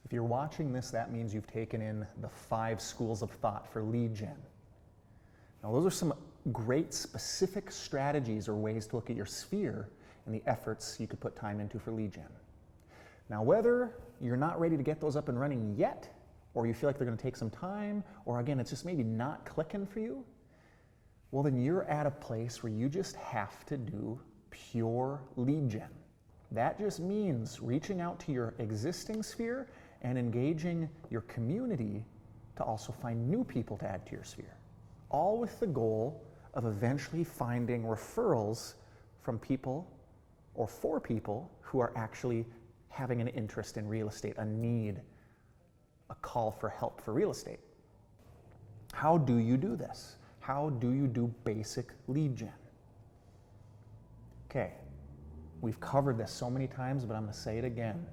If you're watching this, that means you've taken in the 5 schools of thought for lead gen. Now, those are some great specific strategies or ways to look at your sphere and the efforts you could put time into for lead gen. Now, whether you're not ready to get those up and running yet, or you feel like they're going to take some time, or again, it's just maybe not clicking for you, well, then you're at a place where you just have to do pure lead gen. That just means reaching out to your existing sphere and engaging your community to also find new people to add to your sphere, all with the goal of eventually finding referrals from people or for people who are actually having an interest in real estate, a need, a call for help for real estate. How do you do this? How do you do basic lead gen? Okay, we've covered this so many times, but I'm going to say it again.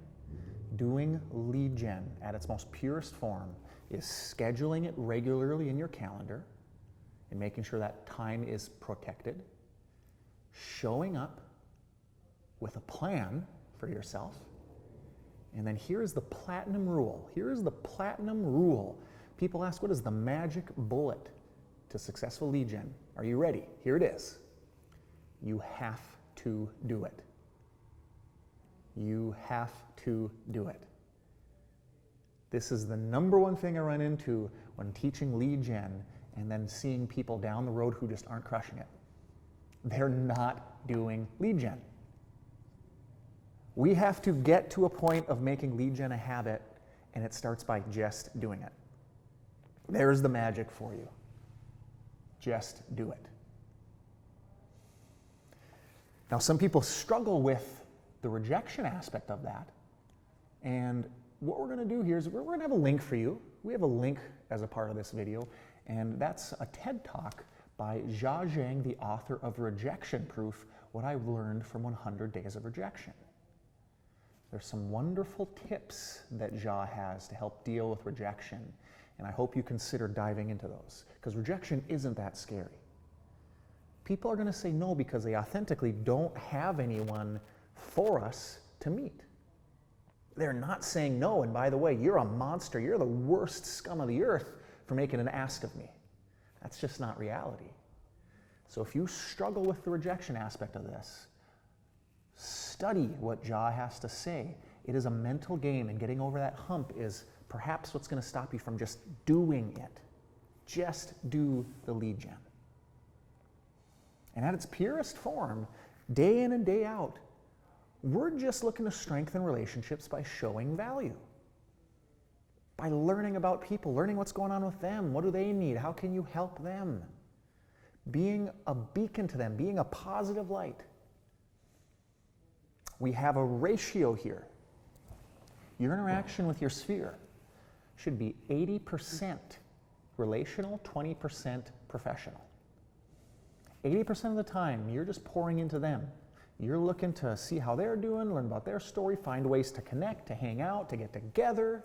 Doing lead gen at its most purest form is scheduling it regularly in your calendar and making sure that time is protected, showing up with a plan for yourself, and then here's the platinum rule. Here's the platinum rule. People ask, what is the magic bullet to successful lead gen? Are you ready? Here it is. You have to do it. You have to do it. This is the number one thing I run into when teaching lead gen and then seeing people down the road who just aren't crushing it. They're not doing lead gen. We have to get to a point of making lead gen a habit, and it starts by just doing it. There's the magic for you. Just do it. Now, some people struggle with the rejection aspect of that. And what we're going to do here is we're going to have a link for you. We have a link as a part of this video, and that's a TED Talk by Jia Zhang, the author of Rejection Proof, What I've Learned from 100 Days of Rejection. There's some wonderful tips that Jia has to help deal with rejection, and I hope you consider diving into those, because rejection isn't that scary. People are going to say no because they authentically don't have anyone for us to meet. They're not saying no, and by the way, you're a monster, you're the worst scum of the earth for making an ask of me. That's just not reality. So if you struggle with the rejection aspect of this, study what Jia has to say. It is a mental game, and getting over that hump is perhaps what's going to stop you from just doing it. Just do the lead gen. And at its purest form, day in and day out, we're just looking to strengthen relationships by showing value. By learning about people, learning what's going on with them, what do they need, how can you help them? Being a beacon to them, being a positive light. We have a ratio here. Your interaction with your sphere should be 80% relational, 20% professional. 80% of the time, you're just pouring into them. You're looking to see how they're doing, learn about their story, find ways to connect, to hang out, to get together,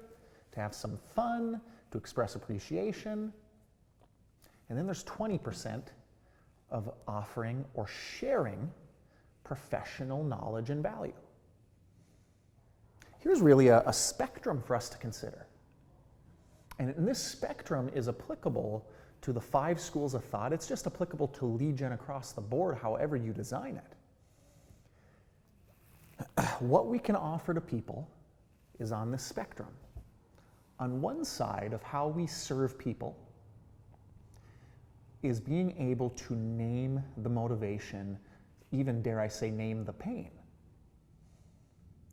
to have some fun, to express appreciation. And then there's 20% of offering or sharing professional knowledge and value. Here's really a spectrum for us to consider. And this spectrum is applicable to the 5 schools of thought. It's just applicable to lead gen across the board, however you design it. What we can offer to people is on this spectrum. On one side of how we serve people is being able to name the motivation, even dare I say, name the pain.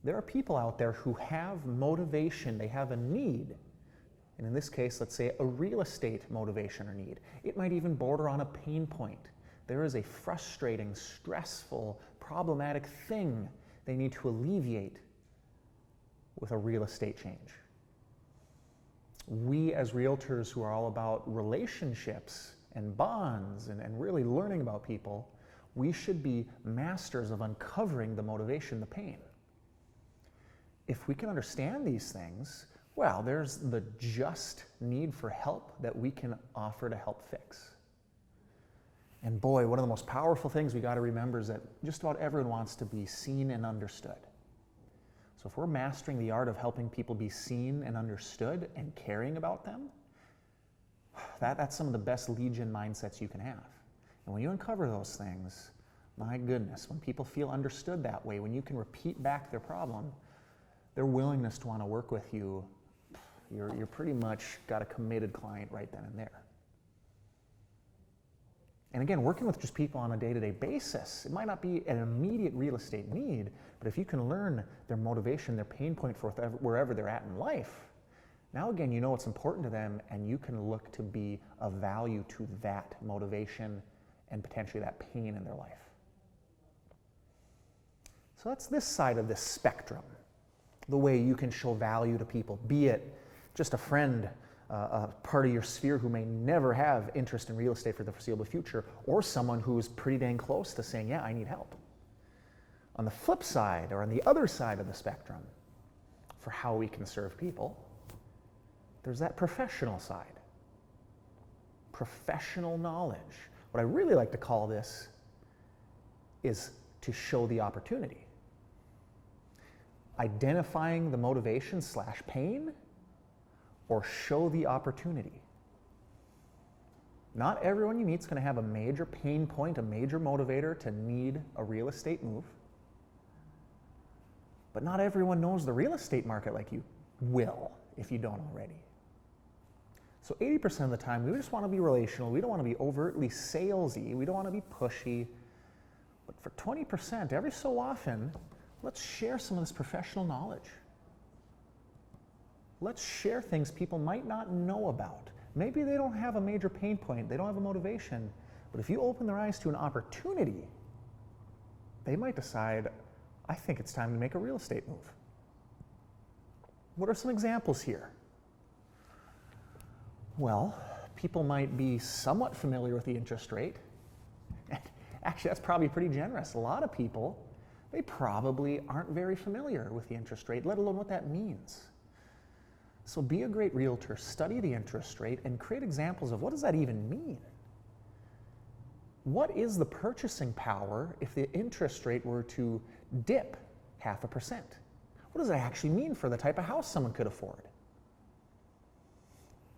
There are people out there who have motivation, they have a need. And in this case, let's say a real estate motivation or need. It might even border on a pain point. There is a frustrating, stressful, problematic thing they need to alleviate with a real estate change. We as realtors who are all about relationships and bonds and really learning about people, we should be masters of uncovering the motivation, the pain. If we can understand these things, well, there's the just need for help that we can offer to help fix. And boy, one of the most powerful things we got to remember is that just about everyone wants to be seen and understood. So if we're mastering the art of helping people be seen and understood and caring about them, that's some of the best lead gen mindsets you can have. And when you uncover those things, my goodness, when people feel understood that way, when you can repeat back their problem, their willingness to want to work with you, you're pretty much got a committed client right then and there. And again, working with just people on a day-to-day basis, it might not be an immediate real estate need, but if you can learn their motivation, their pain point for wherever they're at in life, now again, you know what's important to them, and you can look to be of value to that motivation and potentially that pain in their life. So that's this side of this spectrum, the way you can show value to people, be it just a friend, a part of your sphere who may never have interest in real estate for the foreseeable future, or someone who's pretty dang close to saying, yeah, I need help. On the flip side, or on the other side of the spectrum, for how we can serve people, there's that professional side. Professional knowledge. What I really like to call this is to show the opportunity. Identifying the motivation / pain, or show the opportunity. Not everyone you meet is going to have a major pain point, a major motivator to need a real estate move. But not everyone knows the real estate market like you will, if you don't already. So 80% of the time, we just want to be relational. We don't want to be overtly salesy. We don't want to be pushy. But for 20%, every so often, let's share some of this professional knowledge. Let's share things people might not know about. Maybe they don't have a major pain point, they don't have a motivation, but if you open their eyes to an opportunity, they might decide, I think it's time to make a real estate move. What are some examples here? Well, people might be somewhat familiar with the interest rate. And actually, that's probably pretty generous. A lot of people, they probably aren't very familiar with the interest rate, let alone what that means. So be a great realtor, study the interest rate, and create examples of what does that even mean? What is the purchasing power if the interest rate were to dip 0.5%? What does that actually mean for the type of house someone could afford?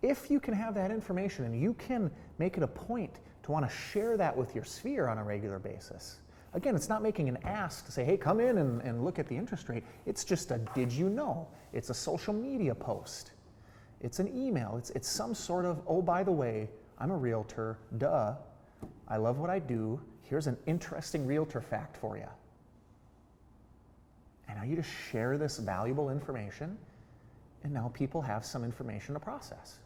If you can have that information and you can make it a point to want to share that with your sphere on a regular basis, again, it's not making an ask to say, hey, come in and look at the interest rate. It's just a did you know? It's a social media post. It's an email. It's some sort of, oh, by the way, I'm a realtor, duh. I love what I do. Here's an interesting realtor fact for you. And now you just share this valuable information, and now people have some information to process.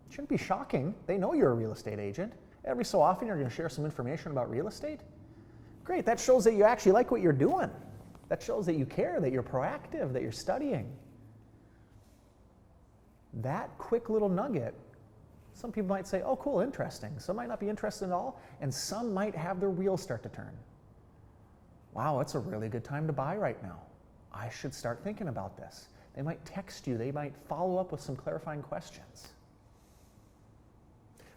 It shouldn't be shocking. They know you're a real estate agent. Every so often you're going to share some information about real estate. Great, that shows that you actually like what you're doing. That shows that you care, that you're proactive, that you're studying. That quick little nugget, some people might say, oh, cool, interesting. Some might not be interested at all, and some might have their wheels start to turn. Wow, it's a really good time to buy right now. I should start thinking about this. They might text you. They might follow up with some clarifying questions.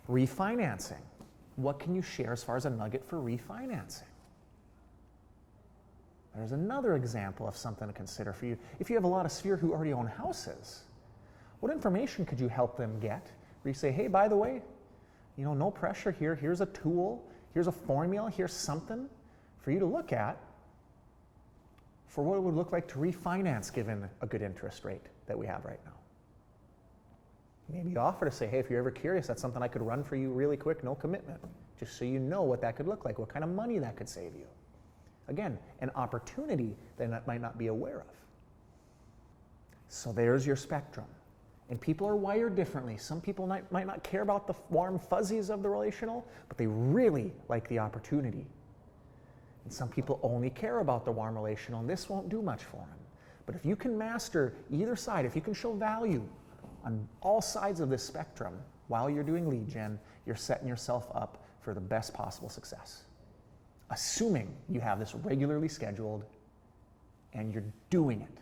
Refinancing. What can you share as far as a nugget for refinancing? There's another example of something to consider for you. If you have a lot of sphere who already own houses, what information could you help them get? Where you say, hey, by the way, no pressure here. Here's a tool. Here's a formula. Here's something for you to look at for what it would look like to refinance given a good interest rate that we have right now. Maybe you offer to say, hey, if you're ever curious, that's something I could run for you really quick, no commitment, just so you know what that could look like, what kind of money that could save you. Again, an opportunity they might not be aware of. So there's your spectrum. And people are wired differently. Some people might not care about the warm fuzzies of the relational, but they really like the opportunity. And some people only care about the warm relational, and this won't do much for them. But if you can master either side, if you can show value on all sides of this spectrum while you're doing lead gen, you're setting yourself up for the best possible success. Assuming you have this regularly scheduled and you're doing it.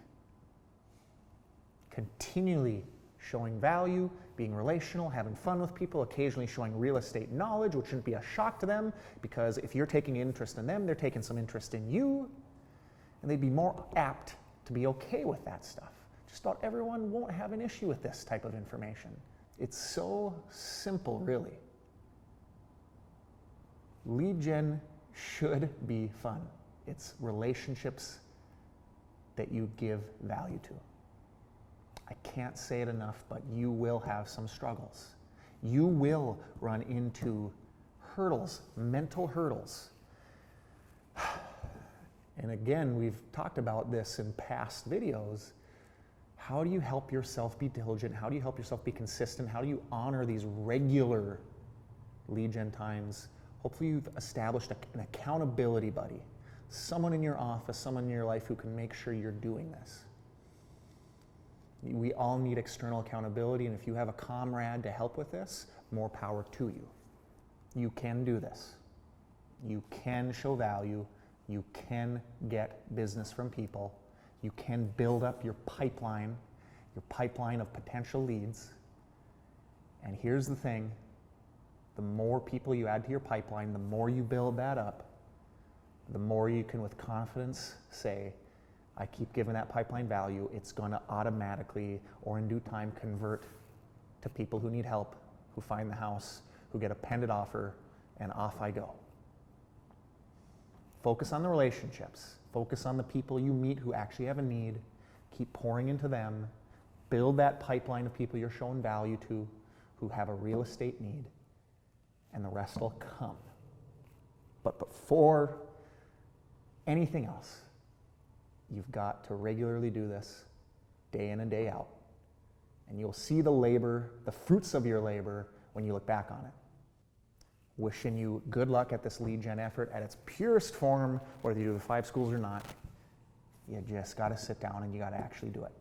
Continually showing value, being relational, having fun with people, occasionally showing real estate knowledge, which shouldn't be a shock to them, because if you're taking interest in them, they're taking some interest in you, and they'd be more apt to be okay with that stuff. Just about everyone won't have an issue with this type of information. It's so simple, really. Lead gen should be fun. It's relationships that you give value to. I can't say it enough, but you will have some struggles. You will run into hurdles, mental hurdles. And again, we've talked about this in past videos. How do you help yourself be diligent? How do you help yourself be consistent? How do you honor these regular lead gen times? Hopefully you've established an accountability buddy, someone in your office, someone in your life who can make sure you're doing this. We all need external accountability, and if you have a comrade to help with this, more power to you. You can do this. You can show value. You can get business from people. You can build up your pipeline of potential leads. And here's the thing, the more people you add to your pipeline, the more you build that up, the more you can with confidence say, I keep giving that pipeline value, it's gonna automatically or in due time convert to people who need help, who find the house, who get a pended offer, and off I go. Focus on the relationships. Focus on the people you meet who actually have a need. Keep pouring into them. Build that pipeline of people you're showing value to who have a real estate need, and the rest will come. But before anything else, you've got to regularly do this day in and day out. And you'll see the labor, the fruits of your labor, when you look back on it. Wishing you good luck at this lead gen effort at its purest form, whether you do the 5 schools or not. You just got to sit down and you got to actually do it.